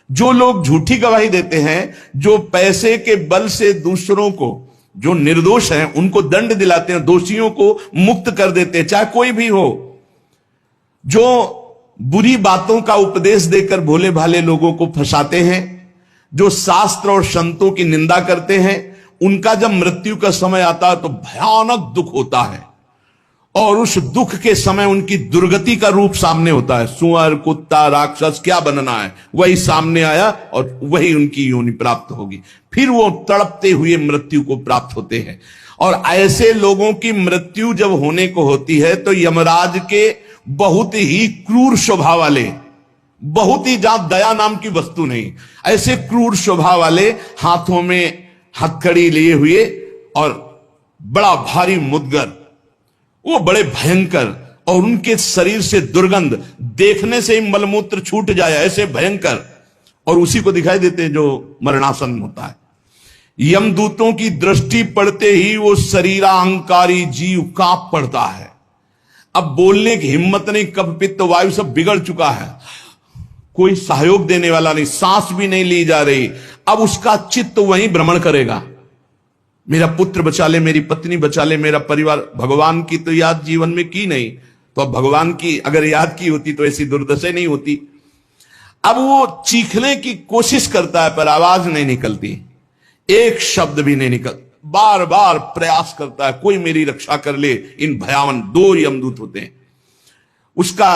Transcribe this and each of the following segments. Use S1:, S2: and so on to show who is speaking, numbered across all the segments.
S1: जो लोग झूठी गवाही देते हैं, जो पैसे के बल से दूसरों को, जो निर्दोष हैं उनको दंड दिलाते हैं, दोषियों को मुक्त कर देते हैं, चाहे कोई भी हो, जो बुरी बातों का उपदेश देकर भोले भाले लोगों को फंसाते हैं, जो शास्त्र और संतों की निंदा करते हैं, उनका जब मृत्यु का समय आता है तो भयानक दुख होता है। और उस दुख के समय उनकी दुर्गति का रूप सामने होता है। सुअर, कुत्ता, राक्षस क्या बनना है वही सामने आया और वही उनकी योनि प्राप्त होगी। फिर वो तड़पते हुए मृत्यु को प्राप्त होते हैं। और ऐसे लोगों की मृत्यु जब होने को होती है तो यमराज के बहुत ही क्रूर स्वभाव वाले, बहुत ही जहां दया नाम की वस्तु नहीं, ऐसे क्रूर स्वभाव वाले हाथों में हथकड़ी लिए हुए और बड़ा भारी मुदगर, वो बड़े भयंकर, और उनके शरीर से दुर्गंध, देखने से ही मलमूत्र छूट जाए ऐसे भयंकर, और उसी को दिखाई देते हैं जो मरणासन होता है। यमदूतों की दृष्टि पड़ते ही वो शरीरा अहंकारी जीव कांप पड़ता है। अब बोलने की हिम्मत नहीं, कफ पित्त वायु सब बिगड़ चुका है, कोई सहयोग देने वाला नहीं, सांस भी नहीं ली जा रही। अब उसका चित्त वहीं भ्रमण करेगा, मेरा पुत्र बचा ले, मेरी पत्नी बचा ले, मेरा परिवार। भगवान की तो याद जीवन में की नहीं, तो अब भगवान की अगर याद की होती तो ऐसी दुर्दशा नहीं होती। अब वो चीखने की कोशिश करता है पर आवाज नहीं निकलती, एक शब्द भी नहीं निकल, बार बार प्रयास करता है कोई मेरी रक्षा कर ले। इन भयावन दो यमदूत होते हैं, उसका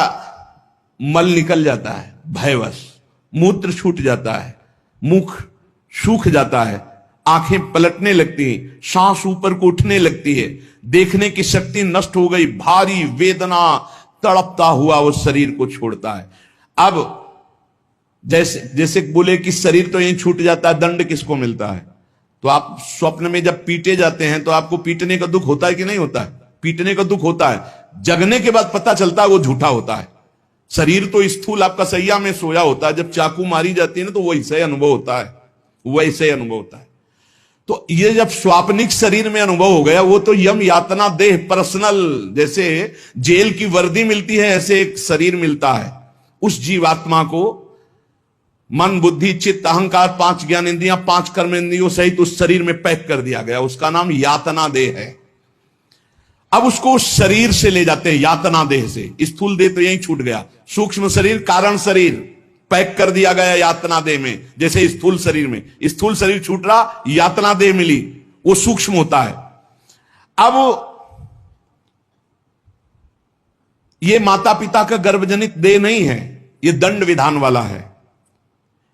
S1: मल निकल जाता है भयवश, मूत्र छूट जाता है, मुख सूख जाता है, आंखें पलटने लगती हैं, सांस ऊपर को उठने लगती है, देखने की शक्ति नष्ट हो गई, भारी वेदना, तड़पता हुआ वो शरीर को छोड़ता है। अब जैसे जैसे बोले कि शरीर तो यहीं छूट जाता है, दंड किसको मिलता है? तो आप स्वप्न में जब पीटे जाते हैं तो आपको पीटने का दुख होता है कि नहीं होता है? पीटने का दुख होता है, जगने के बाद पता चलता है वो झूठा होता है। शरीर तो स्थूल आपका सैया में सोया होता है, जब चाकू मारी जाती है ना तो वैसे अनुभव होता है, वैसे अनुभव होता है। तो ये जब स्वाप्निक शरीर में अनुभव हो गया, वो तो यम यातना देह पर्सनल, जैसे जेल की वर्दी मिलती है ऐसे एक शरीर मिलता है उस जीवात्मा को। मन, बुद्धि, चित्त, अहंकार, 5 ज्ञान इंद्रियां, 5 कर्म इंद्रियों सहित उस शरीर में पैक कर दिया गया, उसका नाम यातना देह है। अब उसको उस शरीर से ले जाते हैं, यातना देह से। स्थूल देह तो यहीं छूट गया, सूक्ष्म शरीर, कारण शरीर पैक कर दिया गया यातना देह में। जैसे स्थूल शरीर में, स्थूल शरीर छूट रहा, यातना देह मिली, वो सूक्ष्म होता है। अब ये माता पिता का गर्भजनित देह नहीं है, ये दंड विधान वाला है,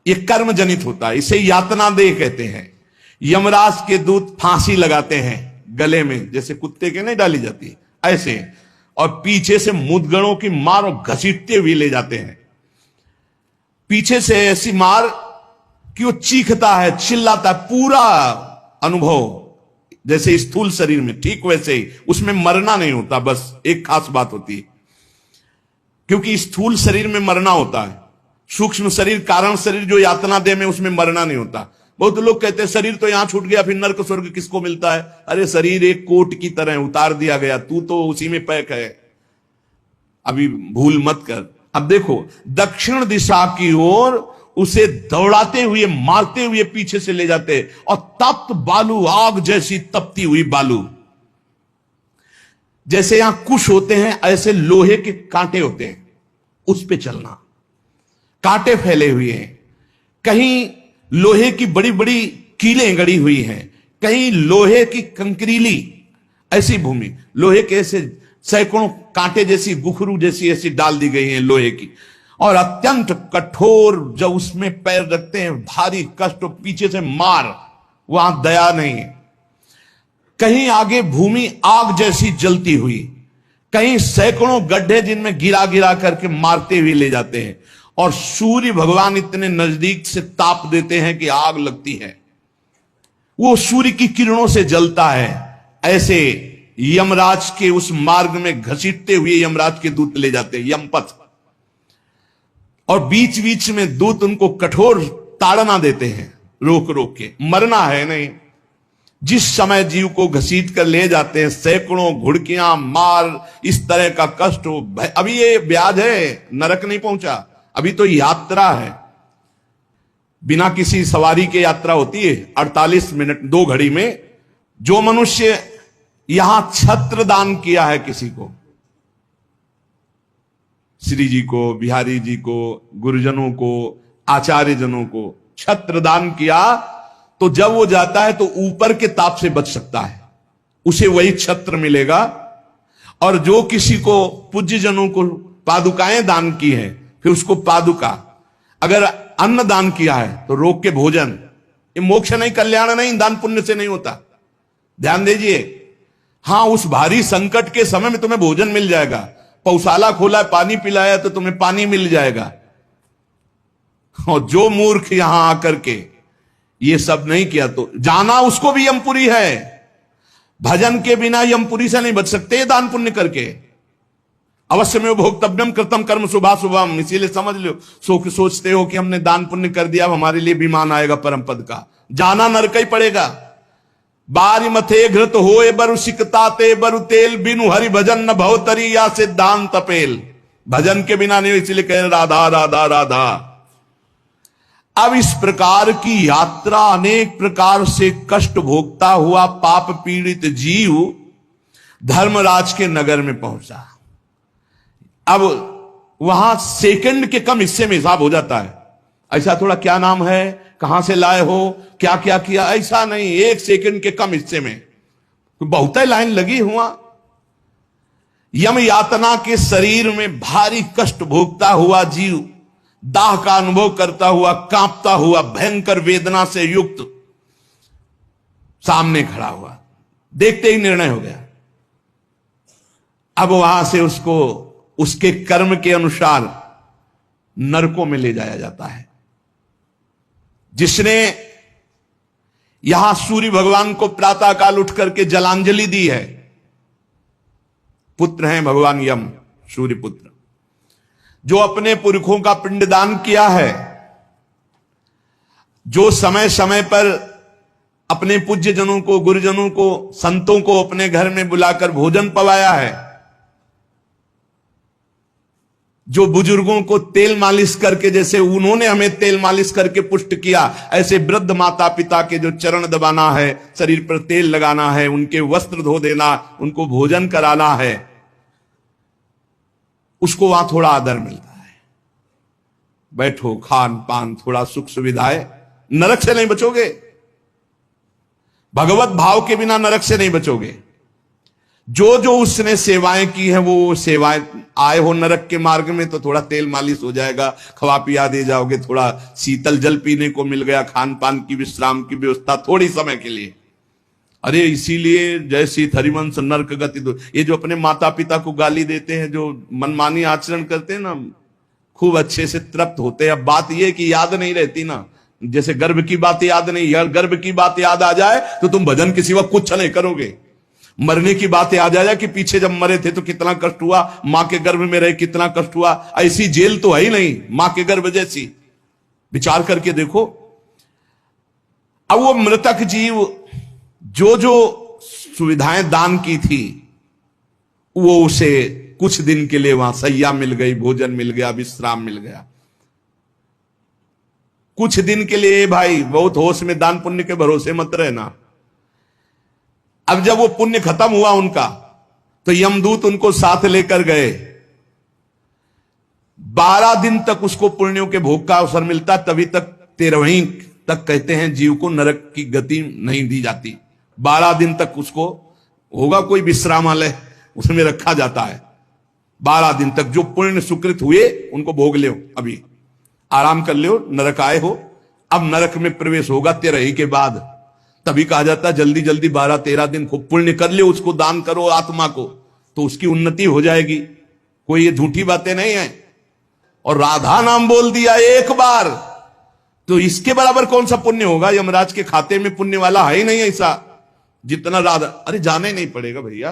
S1: ये कर्म जनित होता है, इसे यातना देह कहते हैं। यमराज के दूत फांसी लगाते हैं गले में, जैसे कुत्ते के नहीं डाली जाती ऐसे, और पीछे से मुदगरों की मार और घसीटते हुए ले जाते हैं। पीछे से ऐसी मार कि वो चीखता है, चिल्लाता है, पूरा अनुभव जैसे स्थूल शरीर में, ठीक वैसे ही उसमें मरना नहीं होता। बस एक खास बात होती है, क्योंकि स्थूल शरीर में मरना होता है, सूक्ष्म शरीर, कारण शरीर जो यातना देह में, उसमें मरना नहीं होता। बहुत लोग कहते हैं शरीर तो यहां छूट गया, फिर नर्क स्वर्ग किसको मिलता है? अरे शरीर एक कोट की तरह उतार दिया गया, तू तो उसी में पैक है, अभी भूल मत कर। अब देखो, दक्षिण दिशा की ओर उसे दौड़ाते हुए, मारते हुए पीछे से ले जाते, और तप्त बालू, आग जैसी तपती हुई बालू, जैसे यहां कुश होते हैं ऐसे लोहे के कांटे होते हैं, उस पे चलना, कांटे फैले हुए हैं, कहीं लोहे की बड़ी बड़ी कीलें गड़ी हुई हैं, कहीं लोहे की कंकरीली ऐसी भूमि, लोहे के ऐसे सैकड़ों कांटे जैसी, गुखरू जैसी ऐसी डाल दी गई हैं लोहे की, और अत्यंत कठोर, जब उसमें पैर रखते हैं भारी कष्ट, और पीछे से मार, वहां दया नहीं है। कहीं आगे भूमि आग जैसी जलती हुई, कहीं सैकड़ों गड्ढे जिनमें गिरा गिरा करके मारते हुए ले जाते हैं, और सूर्य भगवान इतने नजदीक से ताप देते हैं कि आग लगती है, वो सूर्य की किरणों से जलता है। ऐसे यमराज के उस मार्ग में घसीटते हुए यमराज के दूत ले जाते हैं, यमपथ, और बीच बीच में दूत उनको कठोर ताड़ना देते हैं, रोक रोक के। मरना है नहीं, जिस समय जीव को घसीट कर ले जाते हैं, सैकड़ों घुड़कियां, मार, इस तरह का कष्ट हो। अभी ये ब्याज है, नरक नहीं पहुंचा, अभी तो यात्रा है। बिना किसी सवारी के यात्रा होती है 48 मिनट 2 घड़ी में। जो मनुष्य यहां छत्र दान किया है किसी को, श्री जी को, बिहारी जी को, गुरुजनों को, आचार्य जनों को छत्र दान किया, तो जब वो जाता है तो ऊपर के ताप से बच सकता है, उसे वही छत्र मिलेगा। और जो किसी को पूज्य जनों को पादुकाएं दान की है, फिर उसको पादुका, अगर अन्न दान किया है तो रोग के भोजन। ये मोक्ष नहीं, कल्याण नहीं, दान पुण्य से नहीं होता, ध्यान दीजिए। हां, उस भारी संकट के समय में तुम्हें भोजन मिल जाएगा। पौशाला खोला है, पानी पिलाया तो तुम्हें पानी मिल जाएगा। और जो मूर्ख यहां आकर के ये सब नहीं किया तो जाना उसको भी यमपुरी है। भजन के बिना यमपुरी से नहीं बच सकते, दान पुण्य करके। अवश्य में भोक्तव्यम कृतम कर्म शुभा शुभम, इसीलिए समझ लो, सोचते हो कि हमने दान पुण्य कर दिया, हमारे लिए विमान आएगा परम पद का। जाना नरक ही पड़ेगा। बारी मथे घृत होए बरु सिकता ते बरु तेल, बिनु हरि भजन न भवतरी या सिद्धांत तपेल। भजन के बिना नहीं, इसलिए कह राधा राधा राधा। अब इस प्रकार की यात्रा, अनेक प्रकार से कष्ट भोगता हुआ पाप पीड़ित जीव धर्मराज के नगर में पहुंचा। अब वहां सेकंड के कम हिस्से में हिसाब हो जाता है। ऐसा थोड़ा क्या नाम है, कहां से लाए हो, क्या क्या किया, ऐसा नहीं, 1 सेकंड के कम हिस्से में बहुत ही लाइन लगी हुआ। यम यातना के शरीर में भारी कष्ट भोगता हुआ जीव, दाह का अनुभव करता हुआ, कांपता हुआ, भयंकर वेदना से युक्त सामने खड़ा हुआ। देखते ही निर्णय हो गया। अब वहां से उसको उसके कर्म के अनुसार नरकों में ले जाया जाता है। जिसने यहां सूर्य भगवान को प्रातःकाल उठ करके जलांजलि दी है, पुत्र हैं भगवान यम, सूर्य पुत्र, जो अपने पुरखों का पिंडदान किया है, जो समय समय पर अपने पूज्य जनों को, गुरुजनों को, संतों को अपने घर में बुलाकर भोजन पवाया है, जो बुजुर्गों को तेल मालिश करके, जैसे उन्होंने हमें तेल मालिश करके पुष्ट किया, ऐसे वृद्ध माता पिता के जो चरण दबाना है, शरीर पर तेल लगाना है, उनके वस्त्र धो देना, उनको भोजन कराना है, उसको वहां थोड़ा आदर मिलता है। बैठो, खान पान, थोड़ा सुख सुविधाएं। नरक से नहीं बचोगे, भगवत भाव के बिना नरक से नहीं बचोगे। जो जो उसने सेवाएं की हैं, वो सेवाएं, आए हो नरक के मार्ग में तो थोड़ा तेल मालिश हो जाएगा, खवा पिया दे जाओगे, थोड़ा शीतल जल पीने को मिल गया, खान पान की, विश्राम की व्यवस्था थोड़ी समय के लिए। अरे इसीलिए जैसी हरिवंश नरक गति दो, ये जो अपने माता पिता को गाली देते हैं, जो मनमानी आचरण करते हैं ना, खूब अच्छे से तृप्त होते हैं। अब बात यह कि याद नहीं रहती ना, जैसे गर्भ की बात याद नहीं, यार गर्भ की बात याद आ जाए तो तुम भजन के सिवा कुछ नहीं करोगे। मरने की बात याद आ जाए कि पीछे जब मरे थे तो कितना कष्ट हुआ, मां के गर्भ में रहे कितना कष्ट हुआ, ऐसी जेल तो है ही नहीं मां के गर्भ जैसी, विचार करके देखो। अब वो मृतक जीव जो जो सुविधाएं दान की थी, वो उसे कुछ दिन के लिए वहां सैया मिल गई, भोजन मिल गया, विश्राम मिल गया, कुछ दिन के लिए। भाई बहुत होश में, दान पुण्य के भरोसे मत रहना। अब जब वो पुण्य खत्म हुआ उनका, तो यमदूत उनको साथ लेकर गए। 12 दिन तक उसको पुण्यों के भोग का अवसर मिलता, तभी तक 13वीं तक कहते हैं जीव को नरक की गति नहीं दी जाती। 12 दिन तक उसको होगा कोई विश्रामालय, उसमें रखा जाता है। 12 दिन तक जो पुण्य सुकृत हुए उनको भोग लो, अभी आराम कर लो, नरक आए हो। अब नरक में प्रवेश होगा 13 के बाद, तभी कहा जाता है जल्दी जल्दी 12-13 दिन खूब पुण्य कर ले, उसको दान करो आत्मा को, तो उसकी उन्नति हो जाएगी। कोई ये झूठी बातें नहीं है। और राधा नाम बोल दिया एक बार तो इसके बराबर कौन सा पुण्य होगा। यमराज के खाते में पुण्य वाला है ही नहीं ऐसा जितना राधा। अरे जाने नहीं पड़ेगा भैया,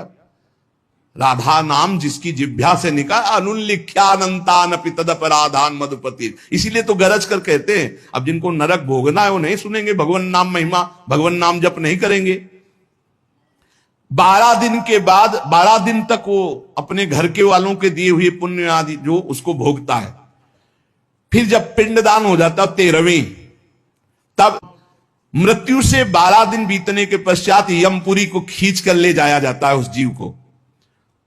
S1: राधा नाम जिसकी जिभ्या से निकाल, अनुल्लिख्यानंतान तदपराधान मधुपति। इसीलिए तो गरज कर कहते हैं, अब जिनको नरक भोगना है वो नहीं सुनेंगे भगवान नाम महिमा, भगवान नाम जप नहीं करेंगे। 12 दिन के बाद 12 दिन तक वो अपने घर के वालों के दिए हुए पुण्य आदि जो उसको भोगता है। फिर जब पिंडदान हो जाता 13वीं, तब मृत्यु से 12 दिन बीतने के पश्चात यमपुरी को खींच कर ले जाया जाता है उस जीव को।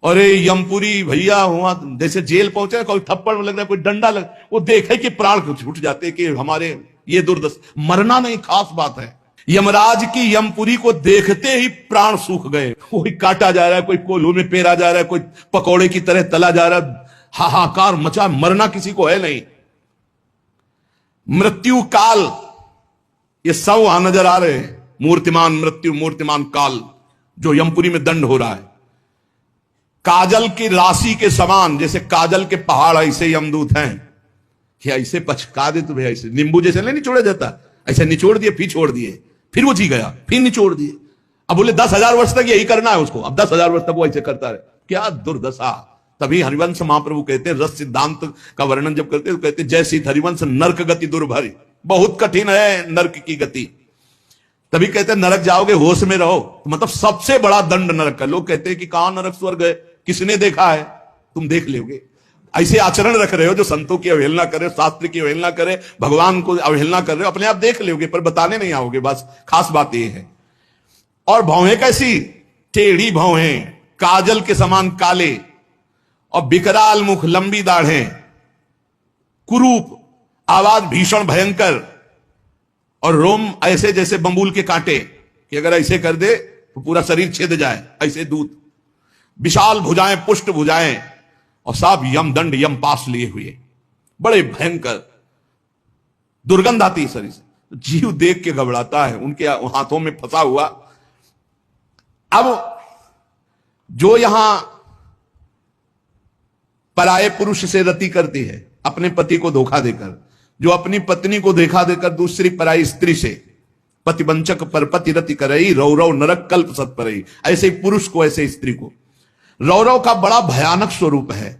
S1: अरे यमपुरी भैया हुआ जैसे जेल पहुंचे, कोई थप्पड़ लग रहा है, कोई डंडा लग, वो देखे कि प्राण छूट जाते कि हमारे ये दुर्दशा। मरना नहीं, खास बात है। यमराज की यमपुरी को देखते ही प्राण सूख गए। कोई काटा जा रहा है, कोई कोल्हू में पेरा जा रहा है, कोई पकौड़े की तरह तला जा रहा है, हाहाकार मचा। मरना किसी को है नहीं। मृत्यु काल, ये सब वहां नजर आ रहे हैं। मूर्तिमान मृत्यु, मूर्तिमान काल, जो यमपुरी में दंड हो रहा है। काजल की राशि के समान, जैसे काजल के पहाड़ ऐसे यमदूत हैं कि ऐसे पचका दे तुम्हें, ऐसे नींबू जैसे नहीं निचोड़ा जाता, ऐसे निचोड़ दिए, फिर छोड़ दिए, फिर वो जी गया, फिर निचोड़ दिए। अब बोले 10,000 वर्ष तक यही करना है उसको। अब 10,000 वर्ष तक वो ऐसे करता रहे, क्या दुर्दशा। तभी हरिवंश महाप्रभु कहते हैं, रस सिद्धांत का वर्णन जब करते हैं तो कहते हैं, जैसी हरिवंश नरक गति दुर्भरी, बहुत कठिन है नरक की गति। तभी कहते हैं नरक जाओगे होश में रहो। तो मतलब सबसे बड़ा दंड नरक का। लोग कहते हैं कि कहां नरक स्वर्ग है, किसने देखा है? तुम देख लोगे। ऐसे आचरण रख रहे हो जो संतों की अवहेलना करे, शास्त्र की अवहेलना करे, भगवान को अवहेलना कर रहे हो, अपने आप देख लोगे पर बताने नहीं आओगे। बस खास बात यह है। और भौहें कैसी? टेढ़ी भौहें, काजल के समान काले, और विकराल मुख, लंबी दाढ़ें, कुरूप, आवाज भीषण भयंकर, और रोम ऐसे जैसे बंबूल के कांटे कि अगर ऐसे कर दे तो पूरा शरीर छेद जाए, ऐसे दूत। विशाल भुजाएं, पुष्ट भुजाएं, और सब यमदंड यम पास लिए हुए, बड़े भयंकर। दुर्गंध आती है शरीर से, जीव देख के घबराता है, उनके हाथों में फंसा हुआ। अब जो यहां पराये पुरुष से रति करती है, अपने पति को धोखा देकर, जो अपनी पत्नी को धोखा देकर दूसरी पराई स्त्री से पतिवंचक पर पति रति करई, रौरव नरक कल्प सत्परई। ऐसे ही पुरुष को, ऐसे स्त्री को। रौरव का बड़ा भयानक स्वरूप है।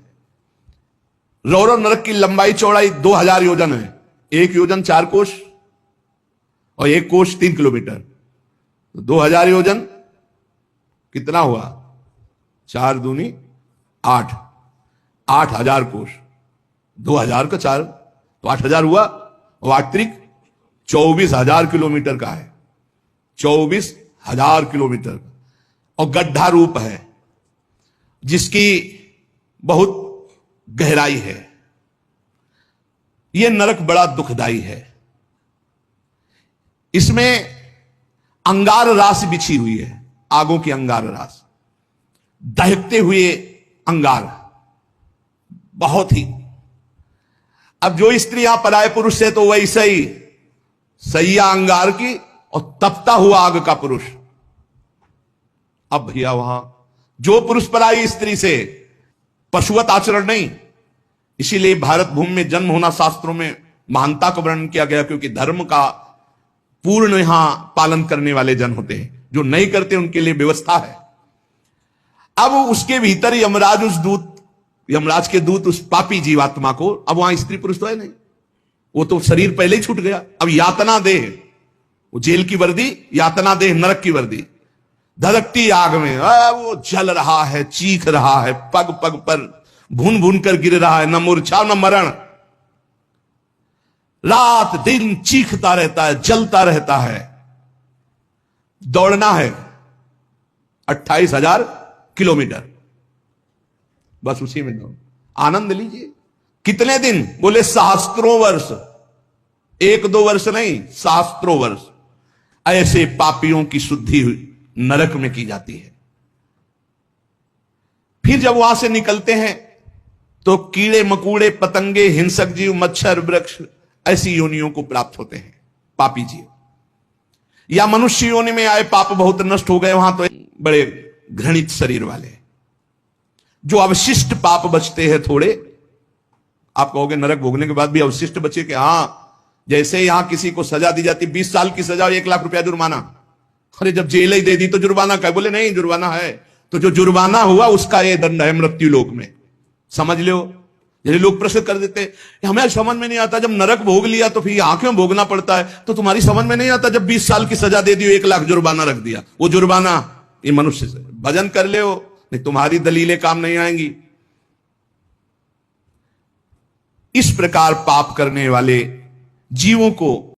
S1: रौरव नरक की लंबाई चौड़ाई 2000 योजन है। 1 योजन 4 कोश और 1 कोश 3 किलोमीटर। 2000 योजन कितना हुआ? 4 दूनी 8, 8000 कोश। 2000 का 4 तो 8000 हुआ, और 8 त्रिक 24,000 किलोमीटर का है। 24,000 किलोमीटर का, और गड्ढा रूप है जिसकी बहुत गहराई है। यह नरक बड़ा दुखदाई है। इसमें अंगार रास बिछी हुई है, आगों की अंगार रास, दहकते हुए अंगार, बहुत ही। अब जो स्त्री यहां पराये पुरुष से, तो वैसे ही सैया अंगार की और तपता हुआ आग का पुरुष। अब भैया वहां जो पुरुष पराई स्त्री से, पशुवत आचरण नहीं। इसीलिए भारत भूमि में जन्म होना शास्त्रों में महानता का वर्णन किया गया, क्योंकि धर्म का पूर्ण यहां पालन करने वाले जन होते हैं। जो नहीं करते उनके लिए व्यवस्था है। अब उसके भीतर यमराज, उस दूत, यमराज के दूत उस पापी जीवात्मा को, अब वहां स्त्री पुरुष तो है नहीं, वो तो शरीर पहले ही छूट गया। अब यातना देह, वो जेल की वर्दी, यातना देह नरक की वर्दी, धधकती आग में वो जल रहा है, चीख रहा है, पग पग पर भून भून कर गिर रहा है, न मूर्छा न मरण। रात दिन चीखता रहता है, जलता रहता है। दौड़ना है 28,000 किलोमीटर, बस उसी में दौड़, आनंद लीजिए। कितने दिन? बोले सहस्त्रों वर्ष, 1-2 वर्ष नहीं, सहस्त्रों वर्ष। ऐसे पापियों की शुद्धि नरक में की जाती है। फिर जब वहां से निकलते हैं तो कीड़े मकूड़े, पतंगे, हिंसक जीव, मच्छर, वृक्ष, ऐसी योनियों को प्राप्त होते हैं पापी जीव। या मनुष्य योनि में आए, पाप बहुत नष्ट हो गए वहां, तो बड़े घृणित शरीर वाले, जो अवशिष्ट पाप बचते हैं थोड़े। आप कहोगे नरक भोगने के बाद भी अवशिष्ट बचे? कि हां, जैसे यहां किसी को सजा दी जाती, 20 साल की सजा और 1 लाख रुपया जुर्माना। अरे जब जेल ही दे दी तो जुर्माना क्या? बोले नहीं, जुर्माना है। तो जो जुर्माना हुआ उसका यह दंड है मृत्यु लोक में, समझ लो। यदि लोग प्रश्न कर देते, हमें समझ में नहीं आता, जब नरक भोग लिया तो फिर यहां क्यों भोगना पड़ता है? तो तुम्हारी समझ में नहीं आता, जब 20 साल की सजा दे दी, 1 लाख जुर्माना रख दिया, वो जुर्माना ये मनुष्य से। भजन कर ले, नहीं तुम्हारी दलीलें काम नहीं आएंगी। इस प्रकार पाप करने वाले जीवों को